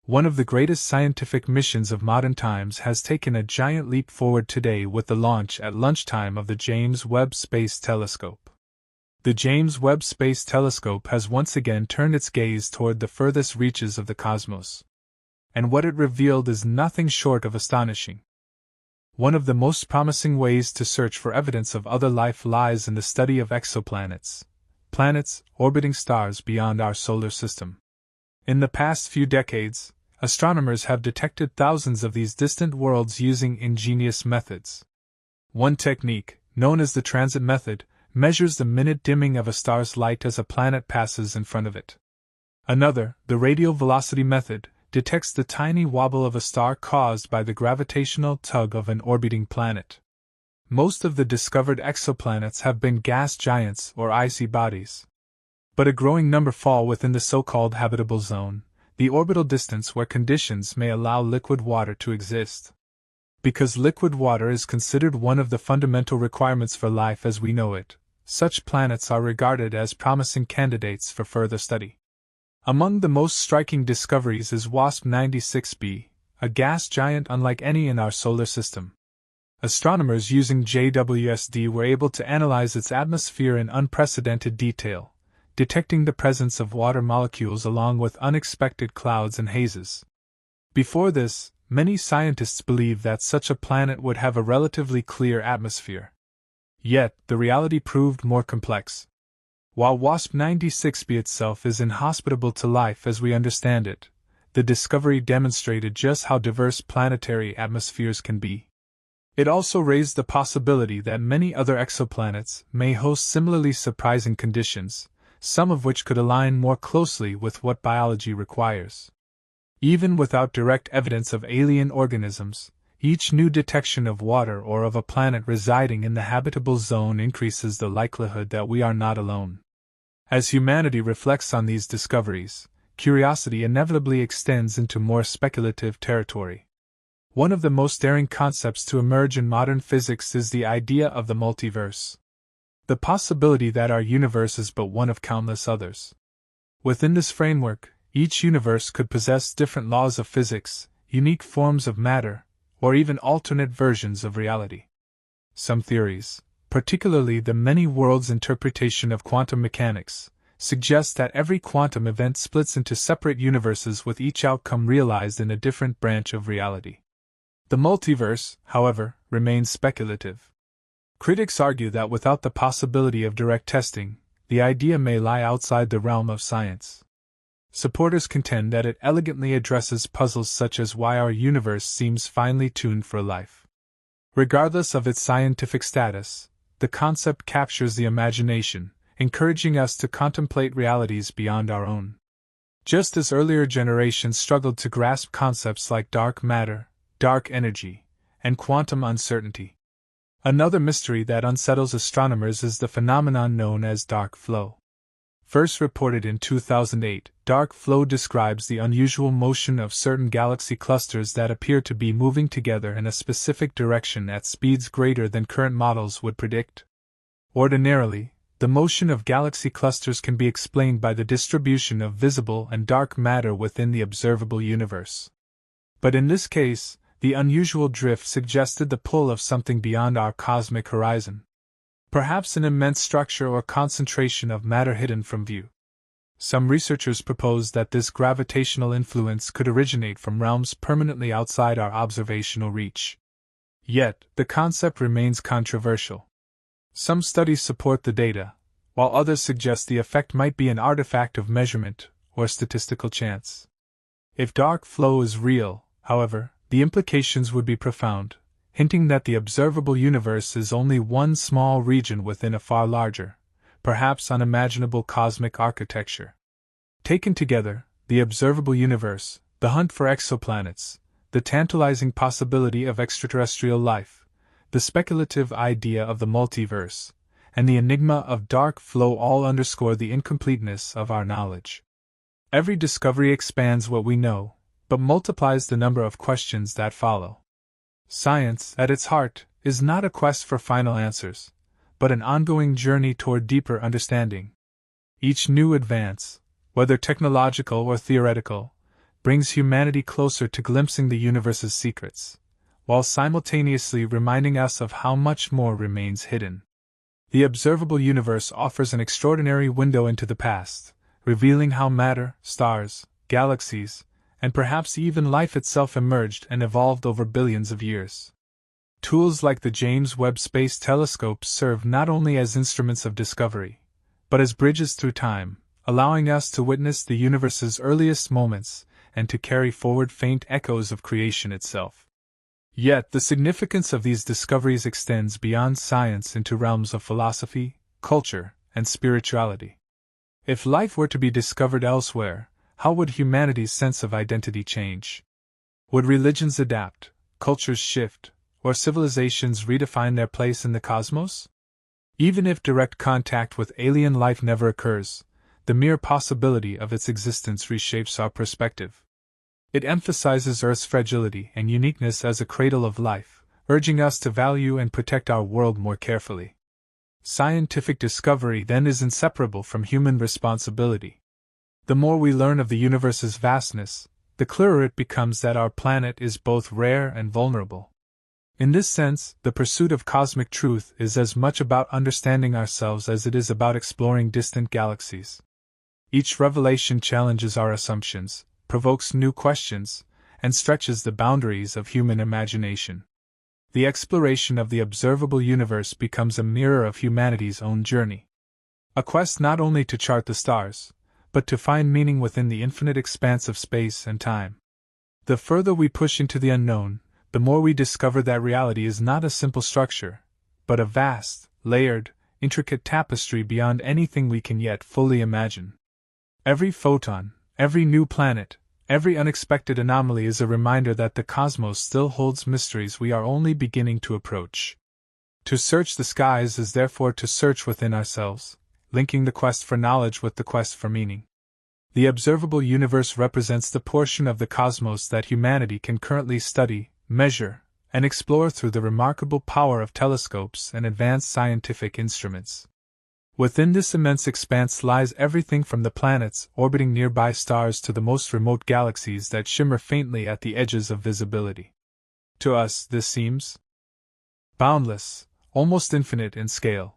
One of the greatest scientific missions of modern times has taken a giant leap forward today with the launch at lunchtime of the James Webb Space Telescope. The James Webb Space Telescope has once again turned its gaze toward the furthest reaches of the cosmos. And what it revealed is nothing short of astonishing. One of the most promising ways to search for evidence of other life lies in the study of exoplanets, planets orbiting stars beyond our solar system. In the past few decades, astronomers have detected thousands of these distant worlds using ingenious methods. One technique, known as the transit method, measures the minute dimming of a star's light as a planet passes in front of it. Another, the radial velocity method, detects the tiny wobble of a star caused by the gravitational tug of an orbiting planet. Most of the discovered exoplanets have been gas giants or icy bodies. But a growing number fall within the so-called habitable zone, the orbital distance where conditions may allow liquid water to exist. Because liquid water is considered one of the fundamental requirements for life as we know it, such planets are regarded as promising candidates for further study. Among the most striking discoveries is WASP 96b, a gas giant unlike any in our solar system. Astronomers using JWST were able to analyze its atmosphere in unprecedented detail, detecting the presence of water molecules along with unexpected clouds and hazes. Before this, many scientists believed that such a planet would have a relatively clear atmosphere. Yet, the reality proved more complex. While WASP 96b itself is inhospitable to life as we understand it, the discovery demonstrated just how diverse planetary atmospheres can be. It also raised the possibility that many other exoplanets may host similarly surprising conditions, some of which could align more closely with what biology requires. Even without direct evidence of alien organisms, each new detection of water or of a planet residing in the habitable zone increases the likelihood that we are not alone. As humanity reflects on these discoveries, curiosity inevitably extends into more speculative territory. One of the most daring concepts to emerge in modern physics is the idea of the multiverse. The possibility that our universe is but one of countless others. Within this framework, each universe could possess different laws of physics, unique forms of matter, or even alternate versions of reality. Some theories, particularly the many worlds interpretation of quantum mechanics, suggest that every quantum event splits into separate universes with each outcome realized in a different branch of reality. The multiverse, however, remains speculative. Critics argue that without the possibility of direct testing, the idea may lie outside the realm of science. Supporters contend that it elegantly addresses puzzles such as why our universe seems finely tuned for life. Regardless of its scientific status, the concept captures the imagination, encouraging us to contemplate realities beyond our own. Just as earlier generations struggled to grasp concepts like dark matter, dark energy, and quantum uncertainty. Another mystery that unsettles astronomers is the phenomenon known as dark flow. First reported in 2008, dark flow describes the unusual motion of certain galaxy clusters that appear to be moving together in a specific direction at speeds greater than current models would predict. Ordinarily, the motion of galaxy clusters can be explained by the distribution of visible and dark matter within the observable universe. But in this case, the unusual drift suggested the pull of something beyond our cosmic horizon. Perhaps an immense structure or concentration of matter hidden from view. Some researchers propose that this gravitational influence could originate from realms permanently outside our observational reach. Yet, the concept remains controversial. Some studies support the data, while others suggest the effect might be an artifact of measurement or statistical chance. If dark flow is real, however, the implications would be profound, hinting that the observable universe is only one small region within a far larger, perhaps unimaginable cosmic architecture. Taken together, the observable universe, the hunt for exoplanets, the tantalizing possibility of extraterrestrial life, the speculative idea of the multiverse, and the enigma of dark flow all underscore the incompleteness of our knowledge. Every discovery expands what we know, but multiplies the number of questions that follow. Science, at its heart, is not a quest for final answers, but an ongoing journey toward deeper understanding. Each new advance, whether technological or theoretical, brings humanity closer to glimpsing the universe's secrets, while simultaneously reminding us of how much more remains hidden. The observable universe offers an extraordinary window into the past, revealing how matter, stars, galaxies, and perhaps even life itself emerged and evolved over billions of years. Tools like the James Webb Space Telescope serve not only as instruments of discovery, but as bridges through time, allowing us to witness the universe's earliest moments and to carry forward faint echoes of creation itself. Yet the significance of these discoveries extends beyond science into realms of philosophy, culture, and spirituality. If life were to be discovered elsewhere, how would humanity's sense of identity change? Would religions adapt, cultures shift, or civilizations redefine their place in the cosmos? Even if direct contact with alien life never occurs, the mere possibility of its existence reshapes our perspective. It emphasizes Earth's fragility and uniqueness as a cradle of life, urging us to value and protect our world more carefully. Scientific discovery then is inseparable from human responsibility. The more we learn of the universe's vastness, the clearer it becomes that our planet is both rare and vulnerable. In this sense, the pursuit of cosmic truth is as much about understanding ourselves as it is about exploring distant galaxies. Each revelation challenges our assumptions, provokes new questions, and stretches the boundaries of human imagination. The exploration of the observable universe becomes a mirror of humanity's own journey. A quest not only to chart the stars, but to find meaning within the infinite expanse of space and time. The further we push into the unknown, the more we discover that reality is not a simple structure, but a vast, layered, intricate tapestry beyond anything we can yet fully imagine. Every photon, every new planet, every unexpected anomaly is a reminder that the cosmos still holds mysteries we are only beginning to approach. To search the skies is therefore to search within ourselves, linking the quest for knowledge with the quest for meaning. The observable universe represents the portion of the cosmos that humanity can currently study, measure, and explore through the remarkable power of telescopes and advanced scientific instruments. Within this immense expanse lies everything from the planets orbiting nearby stars to the most remote galaxies that shimmer faintly at the edges of visibility. To us, this seems boundless, almost infinite in scale.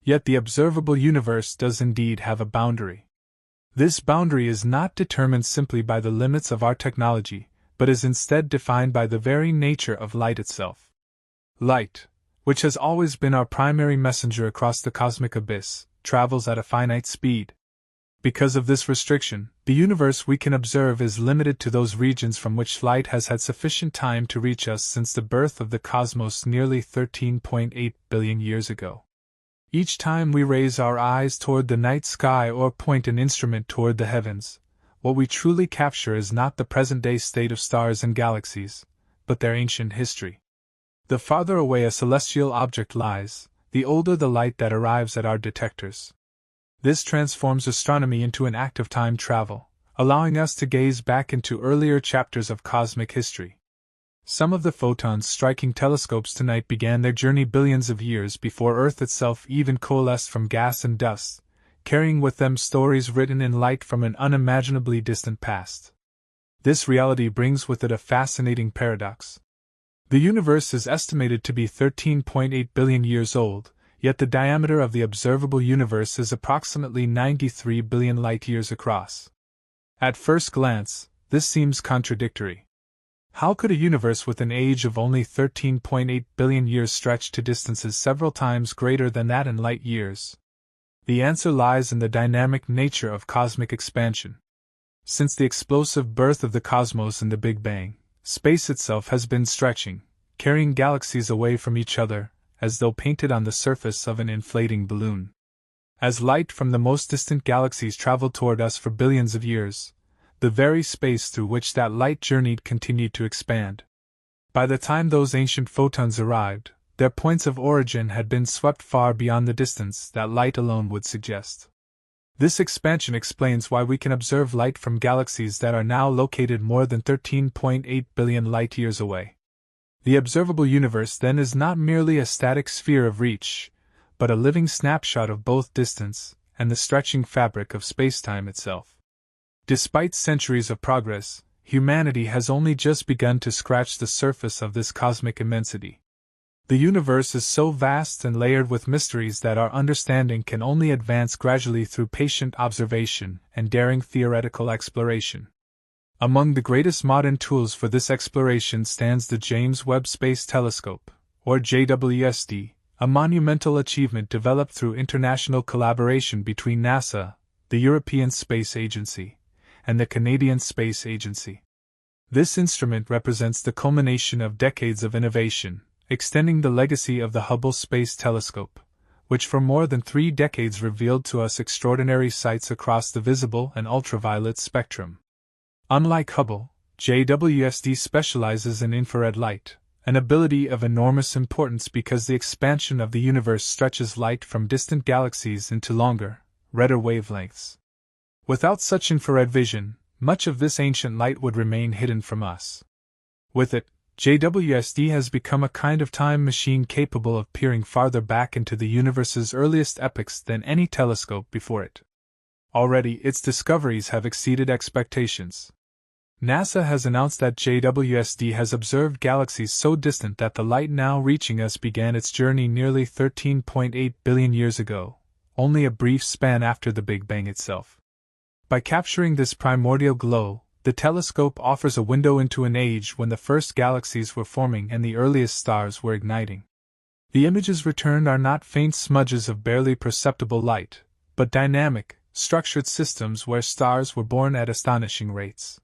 Yet the observable universe does indeed have a boundary. This boundary is not determined simply by the limits of our technology, but is instead defined by the very nature of light itself. Light, which has always been our primary messenger across the cosmic abyss, travels at a finite speed. Because of this restriction, the universe we can observe is limited to those regions from which light has had sufficient time to reach us since the birth of the cosmos nearly 13.8 billion years ago. Each time we raise our eyes toward the night sky or point an instrument toward the heavens, what we truly capture is not the present-day state of stars and galaxies, but their ancient history. The farther away a celestial object lies, the older the light that arrives at our detectors. This transforms astronomy into an act of time travel, allowing us to gaze back into earlier chapters of cosmic history. Some of the photons striking telescopes tonight began their journey billions of years before Earth itself even coalesced from gas and dust, carrying with them stories written in light from an unimaginably distant past. This reality brings with it a fascinating paradox. The universe is estimated to be 13.8 billion years old, yet the diameter of the observable universe is approximately 93 billion light-years across. At first glance, this seems contradictory. How could a universe with an age of only 13.8 billion years stretch to distances several times greater than that in light-years? The answer lies in the dynamic nature of cosmic expansion. Since the explosive birth of the cosmos in the Big Bang, space itself has been stretching, carrying galaxies away from each other, as though painted on the surface of an inflating balloon. As light from the most distant galaxies traveled toward us for billions of years, the very space through which that light journeyed continued to expand. By the time those ancient photons arrived, their points of origin had been swept far beyond the distance that light alone would suggest. This expansion explains why we can observe light from galaxies that are now located more than 13.8 billion light-years away. The observable universe then is not merely a static sphere of reach, but a living snapshot of both distance and the stretching fabric of spacetime itself. Despite centuries of progress, humanity has only just begun to scratch the surface of this cosmic immensity. The universe is so vast and layered with mysteries that our understanding can only advance gradually through patient observation and daring theoretical exploration. Among the greatest modern tools for this exploration stands the James Webb Space Telescope, or JWST, a monumental achievement developed through international collaboration between NASA, the European Space Agency, and the Canadian Space Agency. This instrument represents the culmination of decades of innovation, extending the legacy of the Hubble Space Telescope, which for more than 3 decades revealed to us extraordinary sights across the visible and ultraviolet spectrum. Unlike Hubble, JWST specializes in infrared light, an ability of enormous importance because the expansion of the universe stretches light from distant galaxies into longer, redder wavelengths. Without such infrared vision, much of this ancient light would remain hidden from us. With it, JWST has become a kind of time machine capable of peering farther back into the universe's earliest epochs than any telescope before it. Already, its discoveries have exceeded expectations. NASA has announced that JWST has observed galaxies so distant that the light now reaching us began its journey nearly 13.8 billion years ago, only a brief span after the Big Bang itself. By capturing this primordial glow, the telescope offers a window into an age when the first galaxies were forming and the earliest stars were igniting. The images returned are not faint smudges of barely perceptible light, but dynamic, structured systems where stars were born at astonishing rates.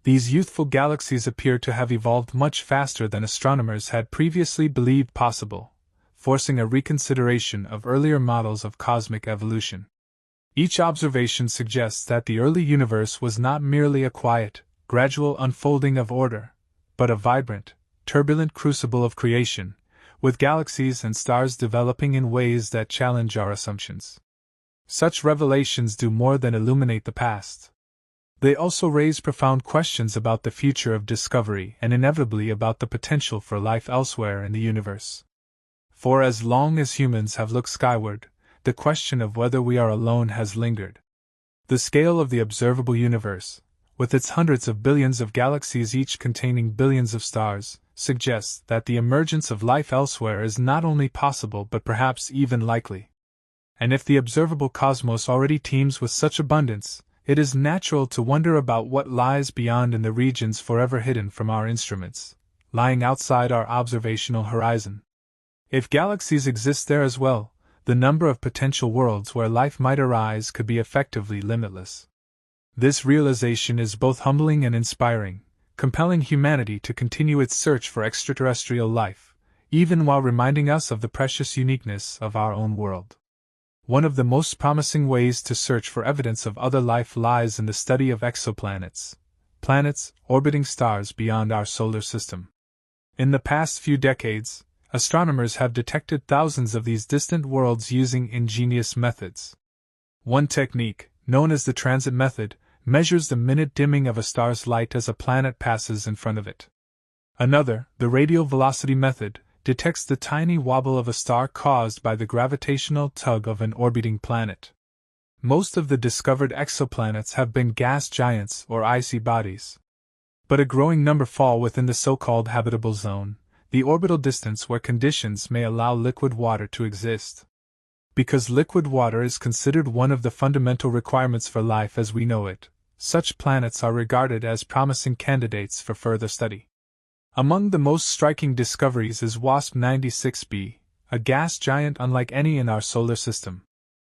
These youthful galaxies appear to have evolved much faster than astronomers had previously believed possible, forcing a reconsideration of earlier models of cosmic evolution. Each observation suggests that the early universe was not merely a quiet, gradual unfolding of order, but a vibrant, turbulent crucible of creation, with galaxies and stars developing in ways that challenge our assumptions. Such revelations do more than illuminate the past. They also raise profound questions about the future of discovery and inevitably about the potential for life elsewhere in the universe. For as long as humans have looked skyward, the question of whether we are alone has lingered. The scale of the observable universe, with its hundreds of billions of galaxies each containing billions of stars, suggests that the emergence of life elsewhere is not only possible but perhaps even likely. And if the observable cosmos already teems with such abundance, it is natural to wonder about what lies beyond in the regions forever hidden from our instruments, lying outside our observational horizon. If galaxies exist there as well, the number of potential worlds where life might arise could be effectively limitless. This realization is both humbling and inspiring, compelling humanity to continue its search for extraterrestrial life, even while reminding us of the precious uniqueness of our own world. One of the most promising ways to search for evidence of other life lies in the study of exoplanets, planets orbiting stars beyond our solar system. In the past few decades, astronomers have detected thousands of these distant worlds using ingenious methods. One technique, known as the transit method, measures the minute dimming of a star's light as a planet passes in front of it. Another, the radial velocity method, detects the tiny wobble of a star caused by the gravitational tug of an orbiting planet. Most of the discovered exoplanets have been gas giants or icy bodies. But a growing number fall within the so-called habitable zone, the orbital distance where conditions may allow liquid water to exist. Because liquid water is considered one of the fundamental requirements for life as we know it, such planets are regarded as promising candidates for further study. Among the most striking discoveries is WASP 96b, a gas giant unlike any in our solar system.